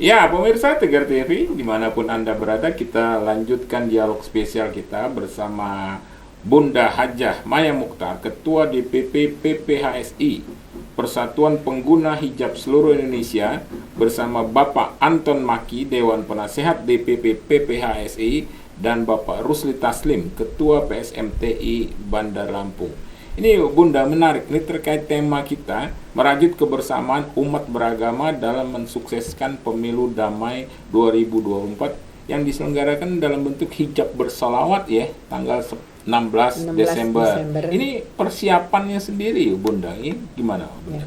Ya, pemirsa Tegar TV, dimanapun Anda berada, kita lanjutkan dialog spesial kita bersama Bunda Hajah Maya Mukhtar, Ketua DPP PPHSI, Persatuan Pengguna Hijab Seluruh Indonesia, bersama Bapak Anton Maki, Dewan Penasehat DPP PPHSI, dan Bapak Rusli Taslim, Ketua PSMTI Bandar Lampung. Ini Bunda menarik, ini terkait tema kita, merajut kebersamaan umat beragama dalam mensukseskan pemilu damai 2024 yang diselenggarakan dalam bentuk hijab bersolawat ya, tanggal 16 Desember. Ini persiapannya sendiri Bunda, ini gimana Bunda? Ya.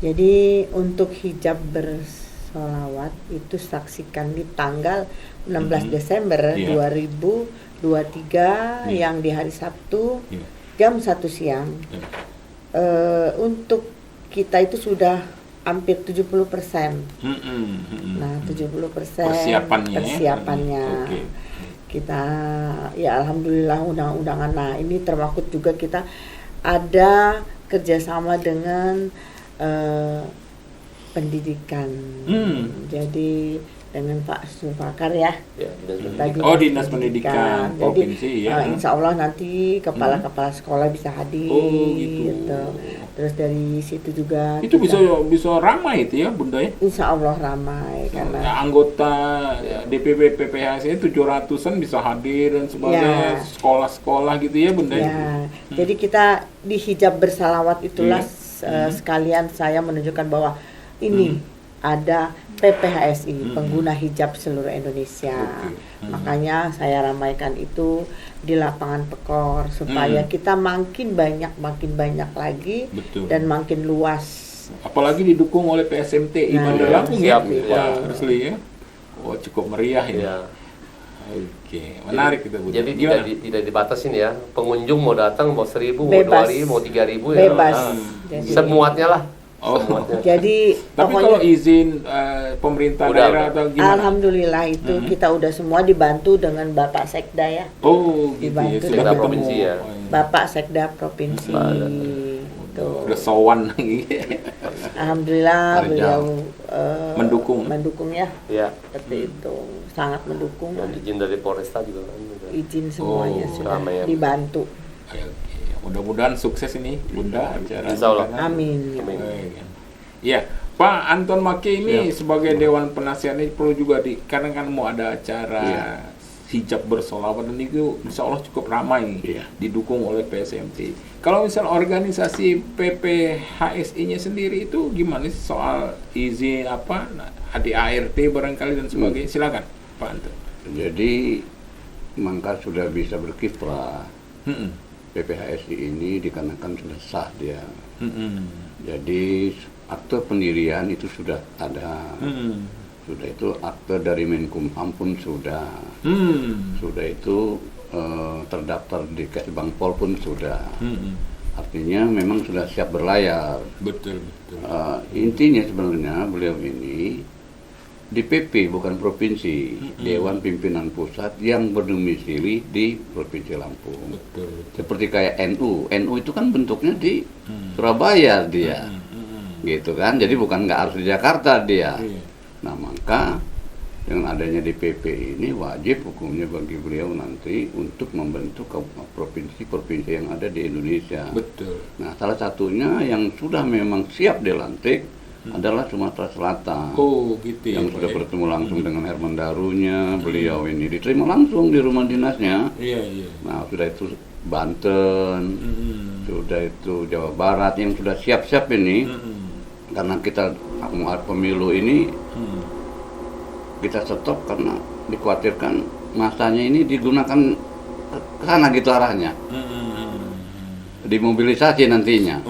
Jadi untuk hijab bersolawat itu saksikan di tanggal 16 Desember 2023 yang di hari Sabtu. Jam 1 siang. Untuk kita itu sudah hampir 70%. Nah, 70% persiapannya. Okay. Kita ya alhamdulillah undang-undangan. Nah, ini termasuk juga kita ada kerjasama dengan pendidikan. Jadi dengan Pak Sulfakar ya. Dinas Pendidikan Provinsi ya. Insya Allah nanti kepala-kepala sekolah bisa hadir. Gitu. Terus dari situ juga itu bisa ramai itu ya Bunda ya. Insya Allah ramai karena anggota DPP PPHSI 700-an bisa hadir dan sebagainya, sekolah-sekolah gitu ya Bunda. Ya. Jadi kita di hijab bersalawat itulah sekalian saya menunjukkan bahwa ini ada PPHSI, Pengguna Hijab Seluruh Indonesia. Makanya saya ramaikan itu di lapangan Pekor supaya kita makin banyak lagi. Betul. Dan makin luas. Apalagi didukung oleh PSMTI Bandar Lampung ya, Pak Rusli ya. Oh, cukup meriah ini. Ya. Oke, menarik itu Bu. Jadi tidak dibatasin ya. Pengunjung mau datang mau 1.000, mau 2.000, mau 3.000 ya. Bebas. Semuanya lah. Jadi tapi kalau izin pemerintah daerah atau gimana? Alhamdulillah itu kita udah semua dibantu dengan Bapak Sekda ya. Oh, gitu dibantu ya. Sekda Provinsi ya. Bapak Sekda Provinsi. Udah sowan lagi. Alhamdulillah beliau mendukung ya. Iya. Seperti itu, sangat mendukung. Dan izin dari Polresta juga kan. Izin semuanya sudah dibantu. Mudah-mudahan sukses ini Bunda acara. Insyaallah. Amin. Iya, Pak Anton Maki ini sebagai Dewan Penasihat ini perlu juga karena kan mau ada acara hijab bersolawat dan itu insya Allah cukup ramai didukung oleh PSMT. Kalau misal organisasi PPHSI-nya sendiri itu gimana sih soal izin ADART barangkali dan sebagainya? Silakan Pak Anton. Jadi maka sudah bisa berkiprah. PPHSI ini dikarenakan sudah sah dia. Jadi akte pendirian itu sudah ada. Sudah itu akte dari Menkumham pun sudah. Sudah itu terdaftar di Kesbangpol pun sudah. Artinya memang sudah siap berlayar. Betul. Intinya sebenarnya beliau ini DPP bukan provinsi, Dewan Pimpinan Pusat yang berdomisili di Provinsi Lampung. Betul. Seperti kayak NU itu kan bentuknya di Surabaya dia, gitu kan. Jadi bukan nggak harus di Jakarta dia. Nah maka dengan adanya DPP ini wajib hukumnya bagi beliau nanti untuk membentuk provinsi-provinsi yang ada di Indonesia. Betul. Nah salah satunya yang sudah memang siap dilantik adalah Sumatera Selatan. Oh, gitu ya. Yang sudah bertemu langsung dengan Herman Darunya, beliau ini diterima langsung di rumah dinasnya. Iya. Nah, sudah itu Banten, sudah itu Jawa Barat yang sudah siap-siap ini. Karena kita mau pemilu ini kita stop karena dikhawatirkan masanya ini digunakan ke sana gitu arahnya. Dimobilisasi nantinya.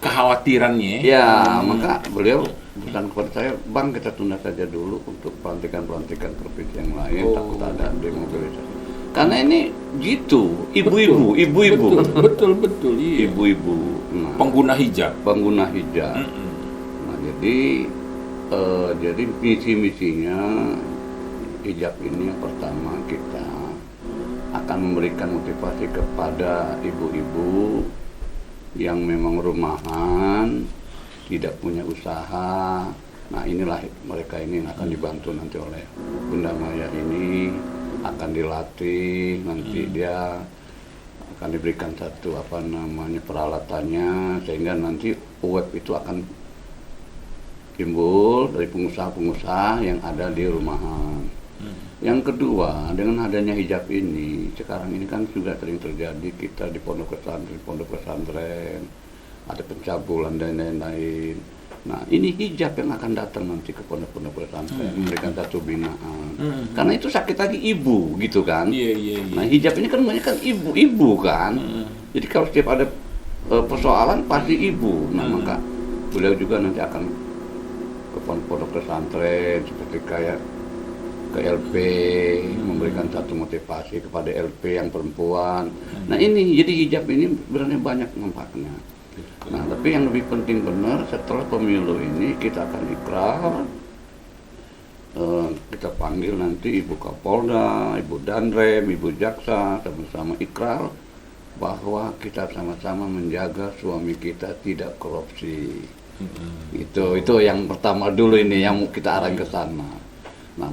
Kekhawatirannya. Ya, maka beliau pesan kepada saya, Bang kita tunda saja dulu untuk pelantikan provinsi yang lain, takut ada demobilisasi. Karena ini gitu, ibu-ibu. Betul, iya. Ibu-ibu. Nah, pengguna hijab. Nah, jadi misi-misinya hijab ini yang pertama kita akan memberikan motivasi kepada ibu-ibu yang memang rumahan, tidak punya usaha, Nah inilah mereka ini yang akan dibantu nanti oleh Bunda Maya ini, akan dilatih, nanti dia akan diberikan satu peralatannya, sehingga nanti web itu akan timbul dari pengusaha-pengusaha yang ada di rumahan. Yang kedua, dengan adanya hijab ini, sekarang ini kan juga sering terjadi kita di pondok pesantren, ada pencabulan dan lain-lain. Nah, ini hijab yang akan datang nanti ke pondok pesantren, memberikan satu binaan. Karena itu sakit lagi ibu, gitu kan? Iya. Nah, hijab ini kan banyak kan ibu-ibu kan? Jadi kalau setiap ada persoalan pasti ibu. Nah, maka beliau juga nanti akan ke pondok pesantren seperti kayak ke LP, memberikan satu motivasi kepada LP yang perempuan. Nah ini, jadi hijab ini sebenarnya banyak manfaatnya. Nah tapi yang lebih penting benar, setelah pemilu ini kita akan ikrar, kita panggil nanti Ibu Kapolda, Ibu Danrem, Ibu Jaksa, sama-sama ikrar bahwa kita sama-sama menjaga suami kita tidak korupsi. Itu yang pertama dulu ini, yang kita arahin ke sana. Nah,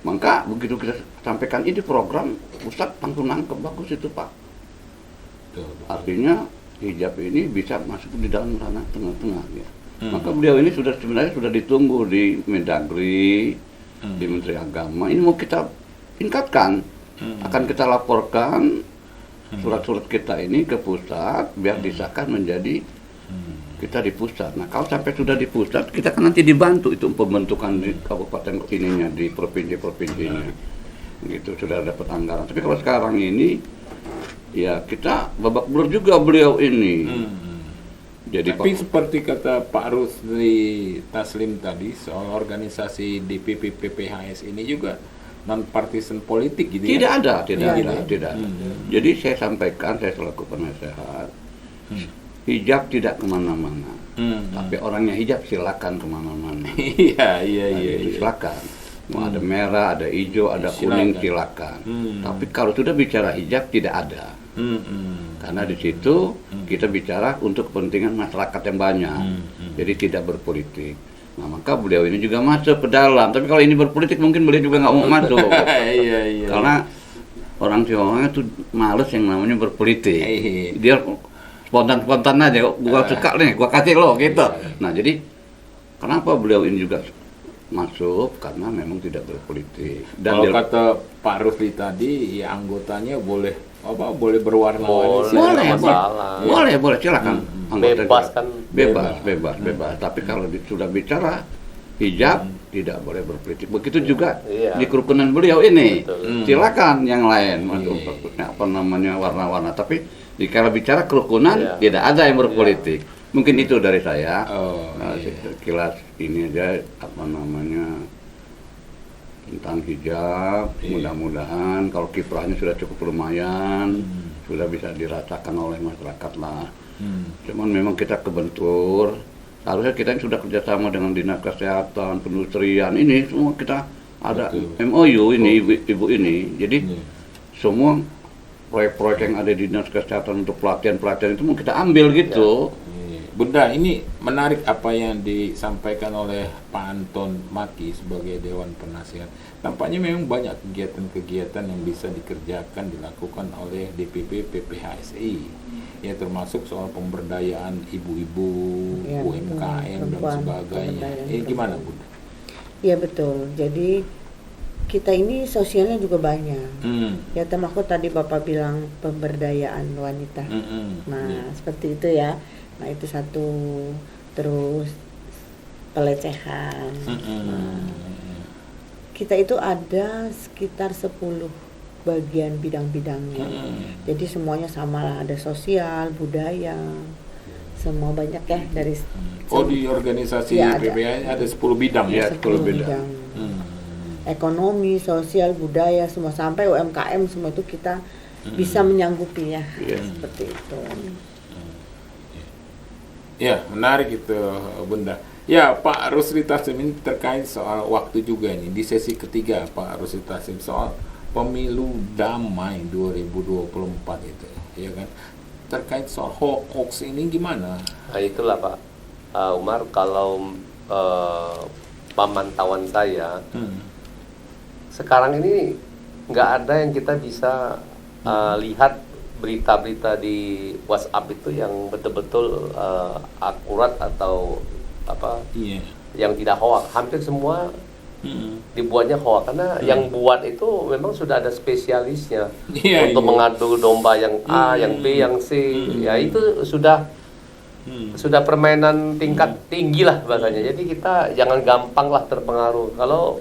maka begitu kita sampaikan ini program, Ustadz langsung nangkep, bagus itu Pak. Artinya hijab ini bisa masuk di dalam ranah tengah-tengah ya. Maka beliau ini sebenarnya sudah ditunggu di Mendagri, di Menteri Agama. Ini mau kita tingkatkan, akan kita laporkan surat-surat kita ini ke pusat biar disahkan menjadi kita di pusat. Nah kalau sampai sudah di pusat, kita kan nanti dibantu itu pembentukan di kabupaten ininya, di provinsi-provinsinya, gitu sudah dapat anggaran. Tapi kalau sekarang ini, ya kita babak belur juga beliau ini. Jadi tapi seperti kata Pak Rusli Taslim tadi soal organisasi DPP PPHS ini juga non partisan politik gitu tidak ya? Tidak ada. Jadi saya sampaikan, saya selaku penasehat, hijab tidak kemana-mana, tapi orangnya hijab silakan kemana-mana. Iya. Silakan. Mau ada merah, ada hijau, ada kuning, silakan. Tapi kalau sudah bicara hijab tidak ada. Karena di situ kita bicara untuk kepentingan masyarakat yang banyak. Jadi tidak berpolitik. Nah maka beliau ini juga masuk ke dalam. Tapi kalau ini berpolitik mungkin beliau juga nggak mau masuk. Iya. Karena orang Tionghoa itu males yang namanya berpolitik. Dia spontan aja, gua suka nih, gua kasih lo gitu. Nah jadi kenapa beliau ini juga masuk, karena memang tidak berpolitik. Dan kalau kata Pak Rusli tadi, ya anggotanya boleh berwarna-warni. Boleh silakan. Bebas kan? Bebas. Tapi kalau sudah bicara hijab tidak boleh berpolitik. Begitu juga di kerukunan beliau ini. Silakan yang lain masuk warna-warna. Tapi kalau bicara kerukunan tidak ada yang berpolitik. Mungkin itu dari saya. Sekilas ini aja tentang hijab. Mudah-mudahan kalau kiprahnya sudah cukup lumayan, sudah bisa dirasakan oleh masyarakat lah. Cuman memang kita kebentur. Harusnya kita sudah kerjasama dengan Dinas Kesehatan, Perindustrian, ini semua kita ada MOU ini ibu ini. Jadi semua proyek-proyek yang ada di Dinas Kesehatan untuk pelatihan itu mau kita ambil gitu. Bunda, ini menarik apa yang disampaikan oleh Pak Anton Maki sebagai Dewan Penasihat. Tampaknya memang banyak kegiatan-kegiatan yang bisa dilakukan oleh DPP PPHSI. Ya termasuk soal pemberdayaan ibu-ibu, UMKM dan sebagainya. Gimana Bunda? Iya betul. Jadi kita ini sosialnya juga banyak. Ya termasuk tadi Bapak bilang pemberdayaan wanita. Nah seperti itu ya. Nah itu satu, terus pelecehan. Nah, kita itu ada sekitar 10 bagian bidang-bidangnya. Jadi semuanya sama lah, ada sosial, budaya, semua banyak ya dari. Di organisasi PPH ada 10 bidang ya? 10 bidang. Ekonomi, sosial, budaya, semua sampai UMKM semua itu kita bisa menyanggupi ya. Seperti itu. Ya, menarik itu Bunda. Ya, Pak Rusli Taslim ini terkait soal waktu juga nih. Di sesi ketiga Pak Rusli Taslim soal pemilu damai 2024 itu, ya kan? Terkait soal hoax ini gimana? Nah itulah Pak Umar, kalau pemantauan saya, sekarang ini nggak ada yang kita bisa lihat berita-berita di WhatsApp itu yang betul-betul akurat atau apa, yang tidak hoax. Hampir semua dibuatnya hoax karena yang buat itu memang sudah ada spesialisnya untuk mengadu domba yang A, yang B, yang C. Ya itu sudah permainan tingkat tinggi lah bahasanya. Jadi kita jangan gampang lah terpengaruh. Kalau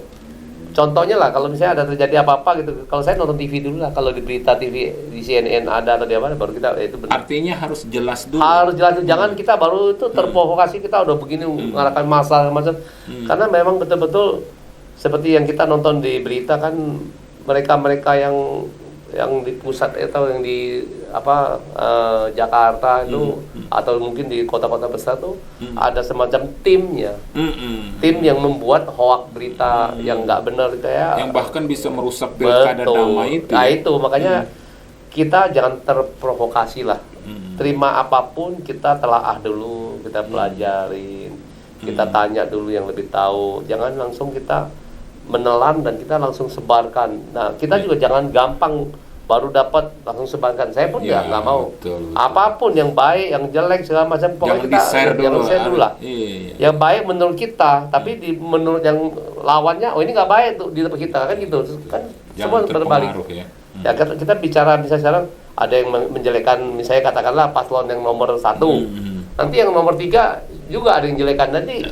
contohnya lah, kalau misalnya ada terjadi apa-apa gitu, kalau saya nonton TV dulu lah, kalau di berita TV di CNN ada atau di mana, baru kita itu benar. Artinya harus jelas dulu. Harus jelas dulu, jangan kita baru itu terprovokasi, kita udah begini mengarahkan massa macam. Karena memang betul-betul seperti yang kita nonton di berita kan, mereka yang di pusat atau yang di Jakarta itu atau mungkin di kota-kota besar tuh ada semacam timnya, tim yang membuat hoax berita yang nggak benar kayak yang bahkan bisa merusak pilkada damai itu. Nah itu makanya kita jangan terprovokasi lah. Terima apapun kita telaah dulu, kita pelajarin, kita tanya dulu yang lebih tahu, jangan langsung kita menelan dan kita langsung sebarkan. Nah kita juga jangan gampang baru dapat langsung sebarkan. Saya pun ya nggak mau. Betul. Apapun yang baik, yang jelek segala macam pokoknya kita jangan share dulu lah. Yang baik menurut kita, tapi menurut yang lawannya, oh ini nggak baik tuh di tempat kita kan gitu. Kan semua berbalik. Ya kita bicara misalnya sekarang ada yang menjelekan, misalnya katakanlah paslon yang nomor 1. Nanti yang nomor 3 juga ada yang jelekan, nanti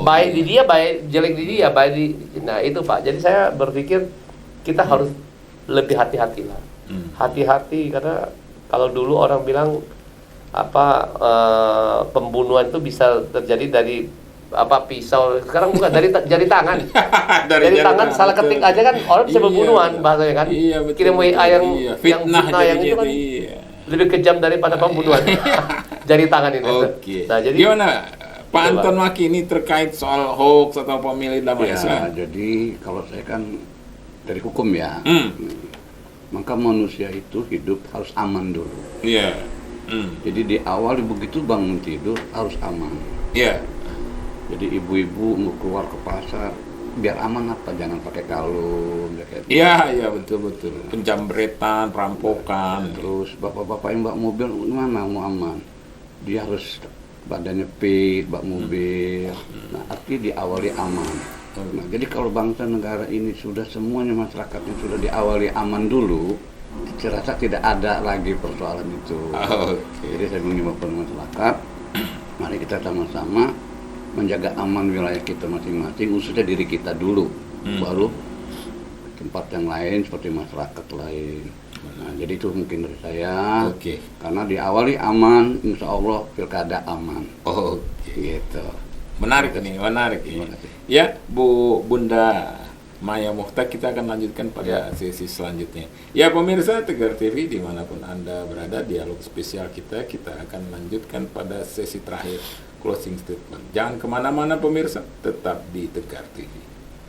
baik di dia, baik jelek di dia, baik di. Nah itu Pak. Jadi saya berpikir kita harus lebih hati-hati lah. Hati-hati karena kalau dulu orang bilang pembunuhan itu bisa terjadi dari pisau, sekarang bukan dari jari tangan. dari tangan salah ketik aja kan orang bisa pembunuhan bahasanya kan. Kirim WA yang fitnah yang itu kan lebih kejam daripada pembunuhan. Jari tangan itu. Nah, jadi gimana Pak Anton Maki ini terkait soal hoax atau pemilih damai Islam? Jadi kalau saya kan dari hukum ya, maka manusia itu hidup harus aman dulu. Jadi di awal begitu bangun tidur harus aman. Jadi ibu-ibu mau keluar ke pasar biar aman apa, jangan pakai kalung. Iya betul. Penjambretan, perampokan. Terus bapak-bapak yang bawa mobil gimana mau aman? Dia harus badannya fit, bawa mobil. Nah artinya diawali aman. Nah, jadi kalau bangsa negara ini sudah semuanya masyarakatnya sudah diawali aman dulu, saya rasa tidak ada lagi persoalan itu. Jadi saya mengimbau kepada masyarakat, mari kita sama-sama menjaga aman wilayah kita masing-masing, khususnya diri kita dulu, baru tempat yang lain seperti masyarakat lain. Nah, jadi itu mungkin dari saya. Karena diawali aman, insya Allah pilkada aman. Gitu. Menarik ini. Ya, Bunda Maya Mukhtar, kita akan lanjutkan pada sesi selanjutnya. Ya, pemirsa Tegar TV dimanapun Anda berada, dialog spesial kita akan lanjutkan pada sesi terakhir, closing statement. Jangan kemana-mana pemirsa, tetap di Tegar TV.